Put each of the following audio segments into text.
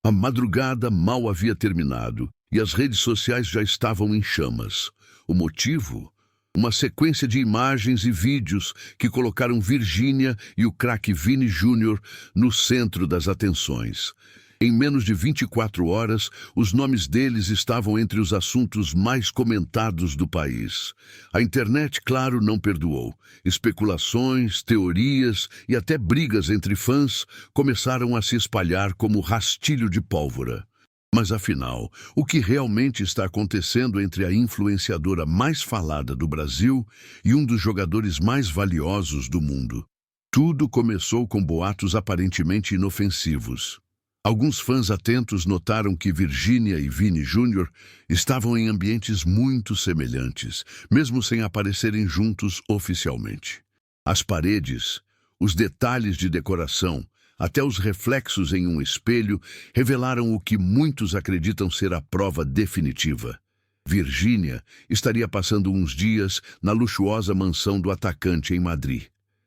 A madrugada mal havia terminado e as redes sociais já estavam em chamas. O motivo? Uma sequência de imagens e vídeos que colocaram Virgínia e o craque Vini Júnior no centro das atenções. Em menos de 24 horas, os nomes deles estavam entre os assuntos mais comentados do país. A internet, claro, não perdoou. Especulações, teorias e até brigas entre fãs começaram a se espalhar como rastilho de pólvora. Mas afinal, o que realmente está acontecendo entre a influenciadora mais falada do Brasil e um dos jogadores mais valiosos do mundo? Tudo começou com boatos aparentemente inofensivos. Alguns fãs atentos notaram que Virgínia e Vini Júnior estavam em ambientes muito semelhantes, mesmo sem aparecerem juntos oficialmente. As paredes, os detalhes de decoração, até os reflexos em um espelho revelaram o que muitos acreditam ser a prova definitiva. Virgínia estaria passando uns dias na luxuosa mansão do atacante em Madrid.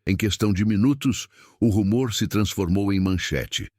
Em questão de minutos, o rumor se transformou em manchete.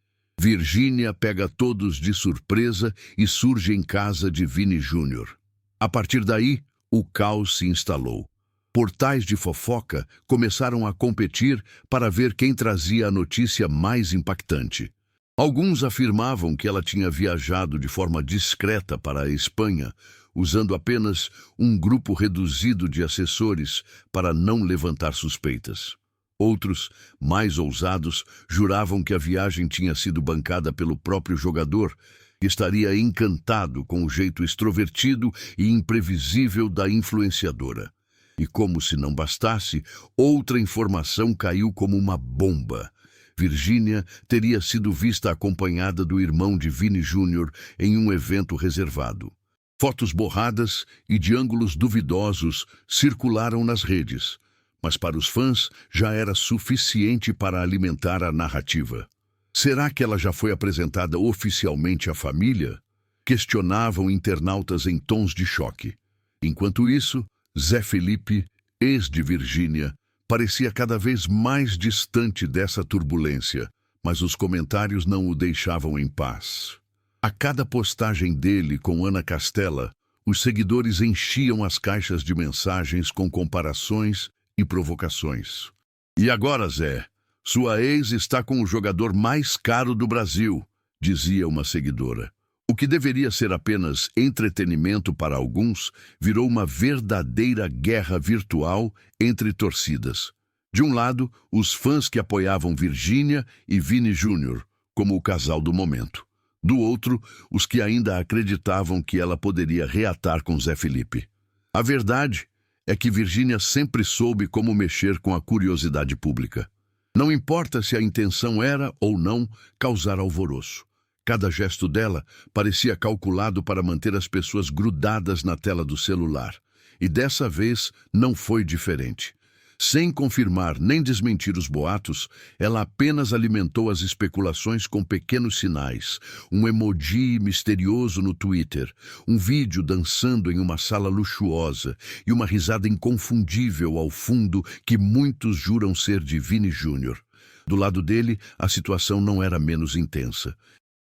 Virgínia pega todos de surpresa e surge em casa de Vini Júnior. A partir daí, o caos se instalou. Portais de fofoca começaram a competir para ver quem trazia a notícia mais impactante. Alguns afirmavam que ela tinha viajado de forma discreta para a Espanha, usando apenas um grupo reduzido de assessores para não levantar suspeitas. Outros, mais ousados, juravam que a viagem tinha sido bancada pelo próprio jogador, que estaria encantado com o jeito extrovertido e imprevisível da influenciadora. E como se não bastasse, outra informação caiu como uma bomba. Virgínia teria sido vista acompanhada do irmão de Vini Júnior em um evento reservado. Fotos borradas e de ângulos duvidosos circularam nas redes, mas para os fãs já era suficiente para alimentar a narrativa. Será que ela já foi apresentada oficialmente à família? Questionavam internautas em tons de choque. Enquanto isso, Zé Felipe, ex de Virgínia, parecia cada vez mais distante dessa turbulência, mas os comentários não o deixavam em paz. A cada postagem dele com Ana Castela, os seguidores enchiam as caixas de mensagens com comparações e provocações. E agora, Zé, sua ex está com o jogador mais caro do Brasil, dizia uma seguidora. O que deveria ser apenas entretenimento para alguns, virou uma verdadeira guerra virtual entre torcidas. De um lado, os fãs que apoiavam Virgínia e Vini Júnior, como o casal do momento. Do outro, os que ainda acreditavam que ela poderia reatar com Zé Felipe. A verdade é que Virgínia sempre soube como mexer com a curiosidade pública. Não importa se a intenção era ou não causar alvoroço. Cada gesto dela parecia calculado para manter as pessoas grudadas na tela do celular. E dessa vez não foi diferente. Sem confirmar nem desmentir os boatos, ela apenas alimentou as especulações com pequenos sinais. Um emoji misterioso no Twitter, um vídeo dançando em uma sala luxuosa e uma risada inconfundível ao fundo que muitos juram ser de Vini Júnior. Do lado dele, a situação não era menos intensa.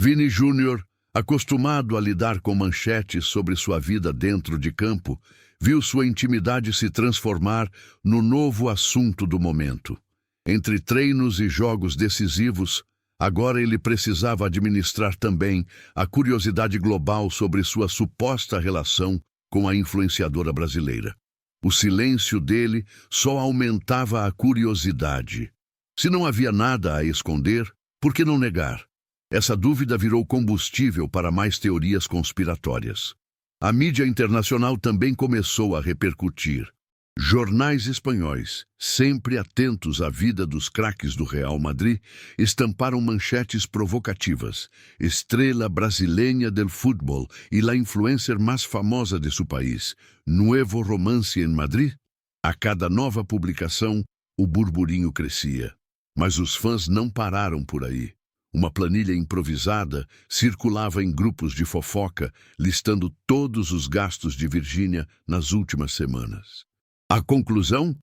Vini Júnior, acostumado a lidar com manchetes sobre sua vida dentro de campo, viu sua intimidade se transformar no novo assunto do momento. Entre treinos e jogos decisivos, agora ele precisava administrar também a curiosidade global sobre sua suposta relação com a influenciadora brasileira. O silêncio dele só aumentava a curiosidade. Se não havia nada a esconder, por que não negar? Essa dúvida virou combustível para mais teorias conspiratórias. A mídia internacional também começou a repercutir. Jornais espanhóis, sempre atentos à vida dos craques do Real Madrid, estamparam manchetes provocativas. Estrela brasileña del fútbol e la influencer mais famosa de seu país, nuevo romance em Madrid. A cada nova publicação, o burburinho crescia. Mas os fãs não pararam por aí. Uma planilha improvisada circulava em grupos de fofoca, listando todos os gastos de Virgínia nas últimas semanas. A conclusão?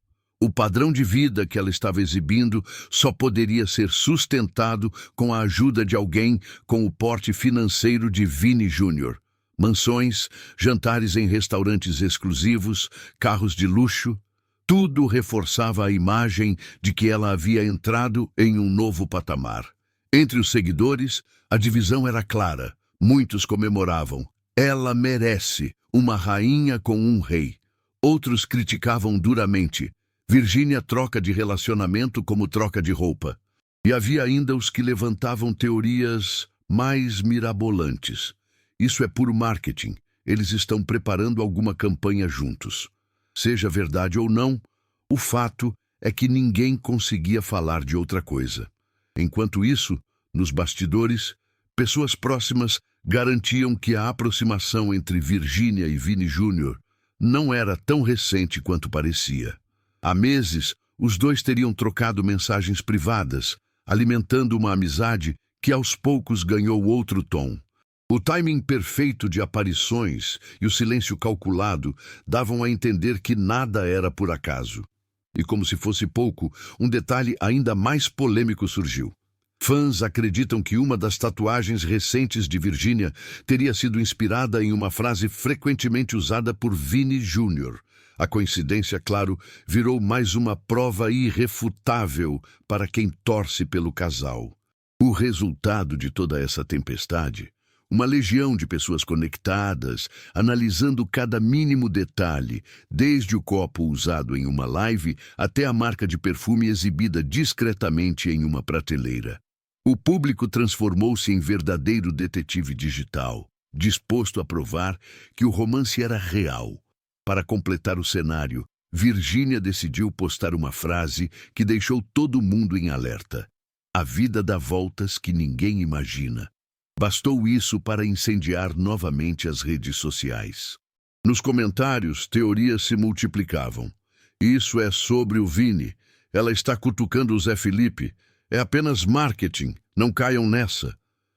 O padrão de vida que ela estava exibindo só poderia ser sustentado com a ajuda de alguém com o porte financeiro de Vini Jr. Mansões, jantares em restaurantes exclusivos, carros de luxo, tudo reforçava a imagem de que ela havia entrado em um novo patamar. Entre os seguidores, a divisão era clara. Muitos comemoravam. Ela merece uma rainha com um rei. Outros criticavam duramente. Virgínia troca de relacionamento como troca de roupa. E havia ainda os que levantavam teorias mais mirabolantes. Isso é puro marketing. Eles estão preparando alguma campanha juntos. Seja verdade ou não, o fato é que ninguém conseguia falar de outra coisa. Enquanto isso, nos bastidores, pessoas próximas garantiam que a aproximação entre Virgínia e Vini Jr. não era tão recente quanto parecia. Há meses, os dois teriam trocado mensagens privadas, alimentando uma amizade que aos poucos ganhou outro tom. O timing perfeito de aparições e o silêncio calculado davam a entender que nada era por acaso. E como se fosse pouco, um detalhe ainda mais polêmico surgiu. Fãs acreditam que uma das tatuagens recentes de Virgínia teria sido inspirada em uma frase frequentemente usada por Vini Jr. A coincidência, claro, virou mais uma prova irrefutável para quem torce pelo casal. O resultado de toda essa tempestade? Uma legião de pessoas conectadas, analisando cada mínimo detalhe, desde o copo usado em uma live até a marca de perfume exibida discretamente em uma prateleira. O público transformou-se em verdadeiro detetive digital, disposto a provar que o romance era real. Para completar o cenário, Virgínia decidiu postar uma frase que deixou todo mundo em alerta. A vida dá voltas que ninguém imagina. Bastou isso para incendiar novamente as redes sociais. Nos comentários, teorias se multiplicavam. Isso é sobre o Vini. Ela está cutucando o Zé Felipe. É apenas marketing. Não caiam nessa.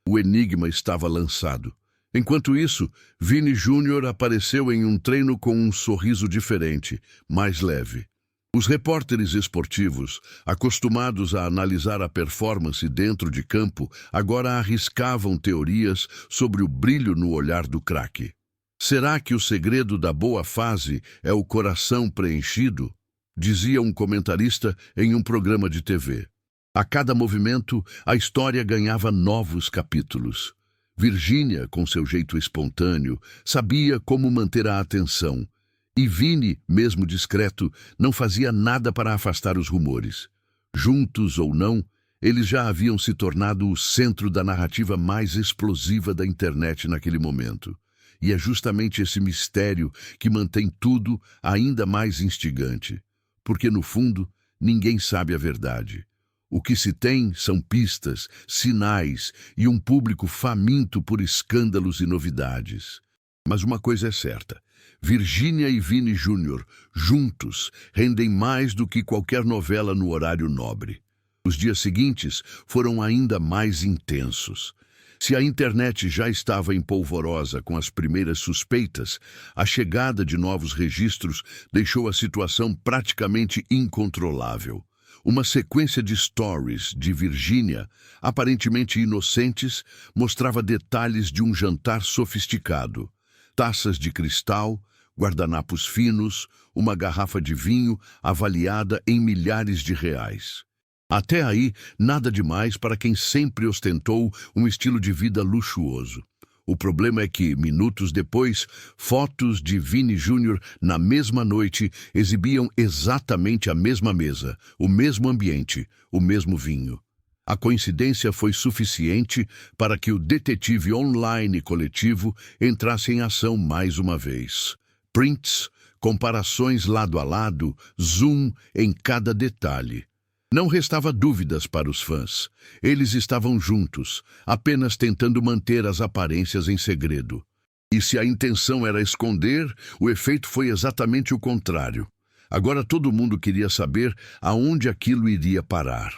O enigma estava lançado. Enquanto isso, Vini Jr. apareceu em um treino com um sorriso diferente, mais leve. Os repórteres esportivos, acostumados a analisar a performance dentro de campo, agora arriscavam teorias sobre o brilho no olhar do craque. Será que o segredo da boa fase é o coração preenchido? Dizia um comentarista em um programa de TV. A cada movimento, a história ganhava novos capítulos. Virgínia, com seu jeito espontâneo, sabia como manter a atenção. E Vini, mesmo discreto, não fazia nada para afastar os rumores. Juntos ou não, eles já haviam se tornado o centro da narrativa mais explosiva da internet naquele momento. E é justamente esse mistério que mantém tudo ainda mais instigante. Porque, no fundo, ninguém sabe a verdade. O que se tem são pistas, sinais e um público faminto por escândalos e novidades. Mas uma coisa é certa. Virgínia e Vini Jr., juntos, rendem mais do que qualquer novela no horário nobre. Os dias seguintes foram ainda mais intensos. Se a internet já estava empolvorosa com as primeiras suspeitas, a chegada de novos registros deixou a situação praticamente incontrolável. Uma sequência de stories de Virgínia, aparentemente inocentes, mostrava detalhes de um jantar sofisticado. Taças de cristal, guardanapos finos, uma garrafa de vinho avaliada em milhares de reais. Até aí, nada demais para quem sempre ostentou um estilo de vida luxuoso. O problema é que, minutos depois, fotos de Vini Jr. na mesma noite exibiam exatamente a mesma mesa, o mesmo ambiente, o mesmo vinho. A coincidência foi suficiente para que o detetive online coletivo entrasse em ação mais uma vez. Prints, comparações lado a lado, zoom em cada detalhe. Não restava dúvidas para os fãs. Eles estavam juntos, apenas tentando manter as aparências em segredo. E se a intenção era esconder, o efeito foi exatamente o contrário. Agora todo mundo queria saber aonde aquilo iria parar.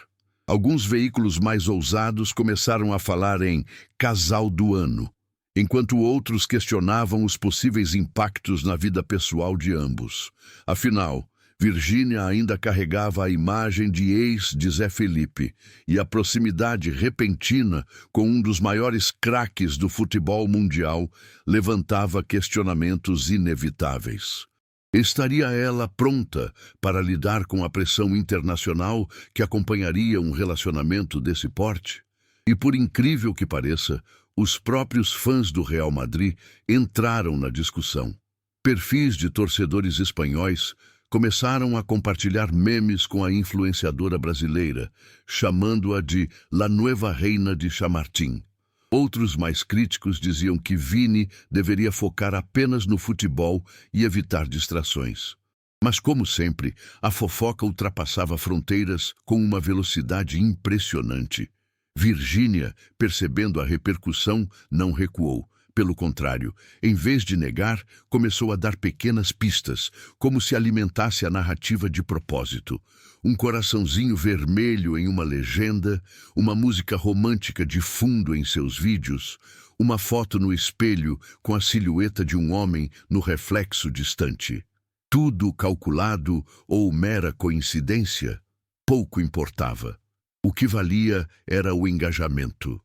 Alguns veículos mais ousados começaram a falar em casal do ano, enquanto outros questionavam os possíveis impactos na vida pessoal de ambos. Afinal, Virgínia ainda carregava a imagem de ex de Zé Felipe, e a proximidade repentina com um dos maiores craques do futebol mundial levantava questionamentos inevitáveis. Estaria ela pronta para lidar com a pressão internacional que acompanharia um relacionamento desse porte? E por incrível que pareça, os próprios fãs do Real Madrid entraram na discussão. Perfis de torcedores espanhóis começaram a compartilhar memes com a influenciadora brasileira, chamando-a de La Nueva Reina de Chamartín. Outros mais críticos diziam que Vini deveria focar apenas no futebol e evitar distrações. Mas, como sempre, a fofoca ultrapassava fronteiras com uma velocidade impressionante. Virgínia, percebendo a repercussão, não recuou. Pelo contrário, em vez de negar, começou a dar pequenas pistas, como se alimentasse a narrativa de propósito. Um coraçãozinho vermelho em uma legenda, uma música romântica de fundo em seus vídeos, uma foto no espelho com a silhueta de um homem no reflexo distante. Tudo calculado ou mera coincidência? Pouco importava. O que valia era o engajamento.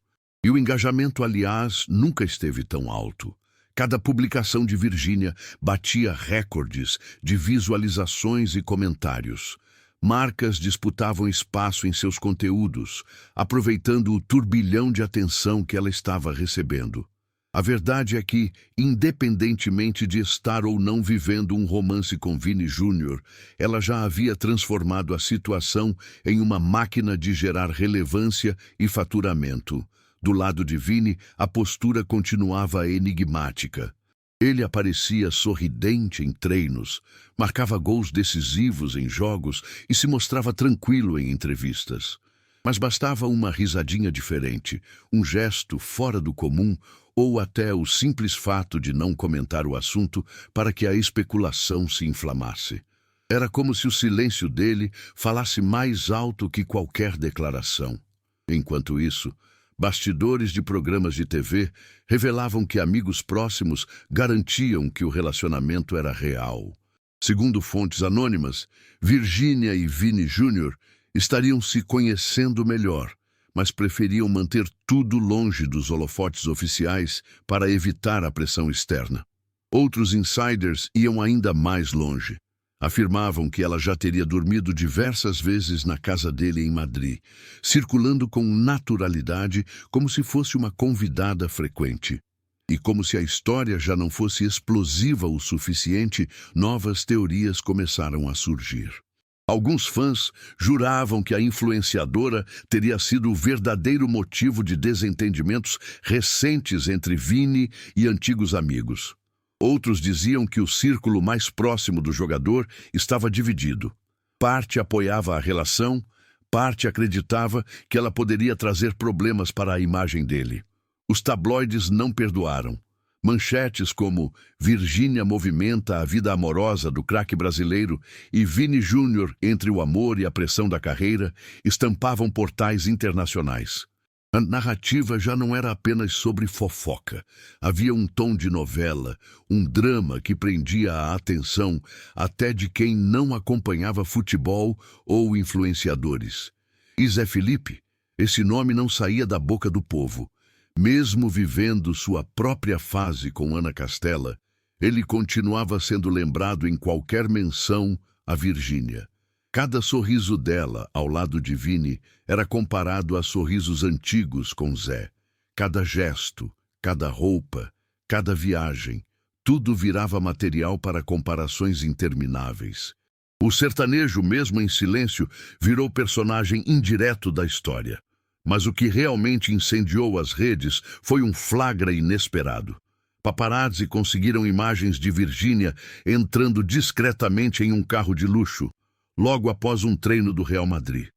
E o engajamento, aliás, nunca esteve tão alto. Cada publicação de Virgínia batia recordes de visualizações e comentários. Marcas disputavam espaço em seus conteúdos, aproveitando o turbilhão de atenção que ela estava recebendo. A verdade é que, independentemente de estar ou não vivendo um romance com Vini Júnior, ela já havia transformado a situação em uma máquina de gerar relevância e faturamento. Do lado de Vini, a postura continuava enigmática. Ele aparecia sorridente em treinos, marcava gols decisivos em jogos e se mostrava tranquilo em entrevistas. Mas bastava uma risadinha diferente, um gesto fora do comum ou até o simples fato de não comentar o assunto para que a especulação se inflamasse. Era como se o silêncio dele falasse mais alto que qualquer declaração. Enquanto isso, bastidores de programas de TV revelavam que amigos próximos garantiam que o relacionamento era real. Segundo fontes anônimas, Virgínia e Vini Júnior estariam se conhecendo melhor, mas preferiam manter tudo longe dos holofotes oficiais para evitar a pressão externa. Outros insiders iam ainda mais longe. Afirmavam que ela já teria dormido diversas vezes na casa dele em Madrid, circulando com naturalidade como se fosse uma convidada frequente. E como se a história já não fosse explosiva o suficiente, novas teorias começaram a surgir. Alguns fãs juravam que a influenciadora teria sido o verdadeiro motivo de desentendimentos recentes entre Vini e antigos amigos. Outros diziam que o círculo mais próximo do jogador estava dividido. Parte apoiava a relação, parte acreditava que ela poderia trazer problemas para a imagem dele. Os tabloides não perdoaram. Manchetes como Virgínia movimenta a vida amorosa do craque brasileiro e Vini Júnior entre o amor e a pressão da carreira estampavam portais internacionais. A narrativa já não era apenas sobre fofoca. Havia um tom de novela, um drama que prendia a atenção até de quem não acompanhava futebol ou influenciadores. E Zé Felipe? Esse nome não saía da boca do povo. Mesmo vivendo sua própria fase com Ana Castela, ele continuava sendo lembrado em qualquer menção a Virgínia. Cada sorriso dela, ao lado de Vini, era comparado a sorrisos antigos com Zé. Cada gesto, cada roupa, cada viagem, tudo virava material para comparações intermináveis. O sertanejo, mesmo em silêncio, virou personagem indireto da história. Mas o que realmente incendiou as redes foi um flagra inesperado. Paparazzi conseguiram imagens de Virgínia entrando discretamente em um carro de luxo, logo após um treino do Real Madrid.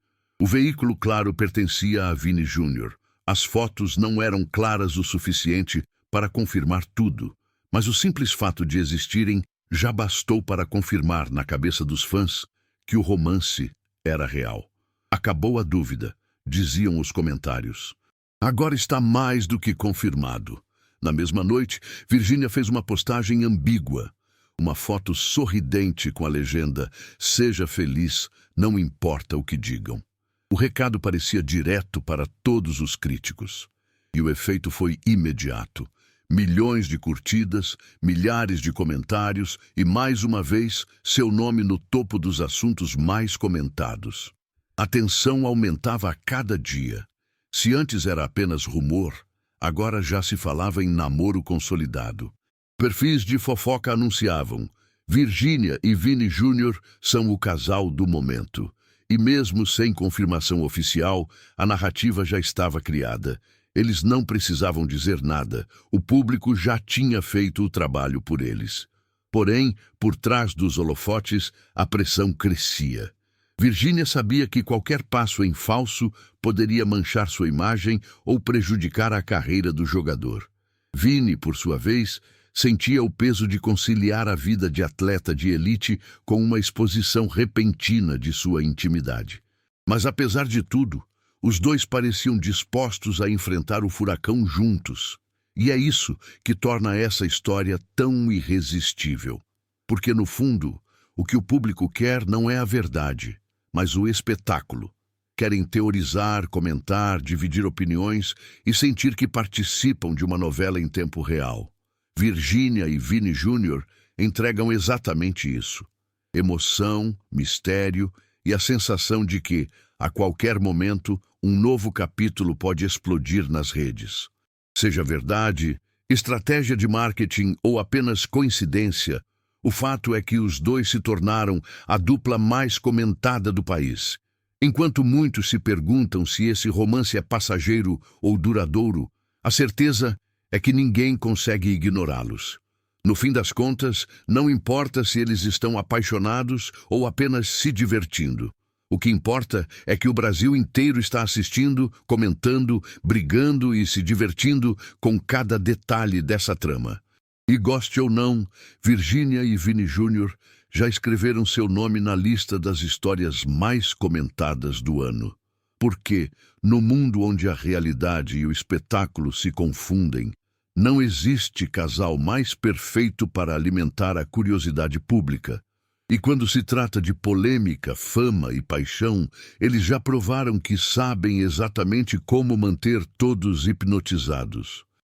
O veículo, claro, pertencia a Vini Júnior. As fotos não eram claras o suficiente para confirmar tudo, mas o simples fato de existirem já bastou para confirmar na cabeça dos fãs que o romance era real. Acabou a dúvida, diziam os comentários. Agora está mais do que confirmado. Na mesma noite, Virgínia fez uma postagem ambígua. Uma foto sorridente com a legenda "Seja feliz, não importa o que digam". O recado parecia direto para todos os críticos. E o efeito foi imediato. Milhões de curtidas, milhares de comentários e, mais uma vez, seu nome no topo dos assuntos mais comentados. A tensão aumentava a cada dia. Se antes era apenas rumor, agora já se falava em namoro consolidado. Perfis de fofoca anunciavam: Virgínia e Vini Júnior são o casal do momento. E mesmo sem confirmação oficial, a narrativa já estava criada. Eles não precisavam dizer nada, o público já tinha feito o trabalho por eles. Porém, por trás dos holofotes, a pressão crescia. Virgínia sabia que qualquer passo em falso poderia manchar sua imagem ou prejudicar a carreira do jogador. Vini, por sua vez, sentia o peso de conciliar a vida de atleta de elite com uma exposição repentina de sua intimidade. Mas, apesar de tudo, os dois pareciam dispostos a enfrentar o furacão juntos. E é isso que torna essa história tão irresistível. Porque, no fundo, o que o público quer não é a verdade, mas o espetáculo. Querem teorizar, comentar, dividir opiniões e sentir que participam de uma novela em tempo real. Virgínia e Vini Júnior entregam exatamente isso. Emoção, mistério e a sensação de que, a qualquer momento, um novo capítulo pode explodir nas redes. Seja verdade, estratégia de marketing ou apenas coincidência, o fato é que os dois se tornaram a dupla mais comentada do país. Enquanto muitos se perguntam se esse romance é passageiro ou duradouro, a certeza é que ninguém consegue ignorá-los. No fim das contas, não importa se eles estão apaixonados ou apenas se divertindo. O que importa é que o Brasil inteiro está assistindo, comentando, brigando e se divertindo com cada detalhe dessa trama. E goste ou não, Virgínia e Vini Júnior já escreveram seu nome na lista das histórias mais comentadas do ano. Porque, no mundo onde a realidade e o espetáculo se confundem, não existe casal mais perfeito para alimentar a curiosidade pública. E quando se trata de polêmica, fama e paixão, eles já provaram que sabem exatamente como manter todos hipnotizados.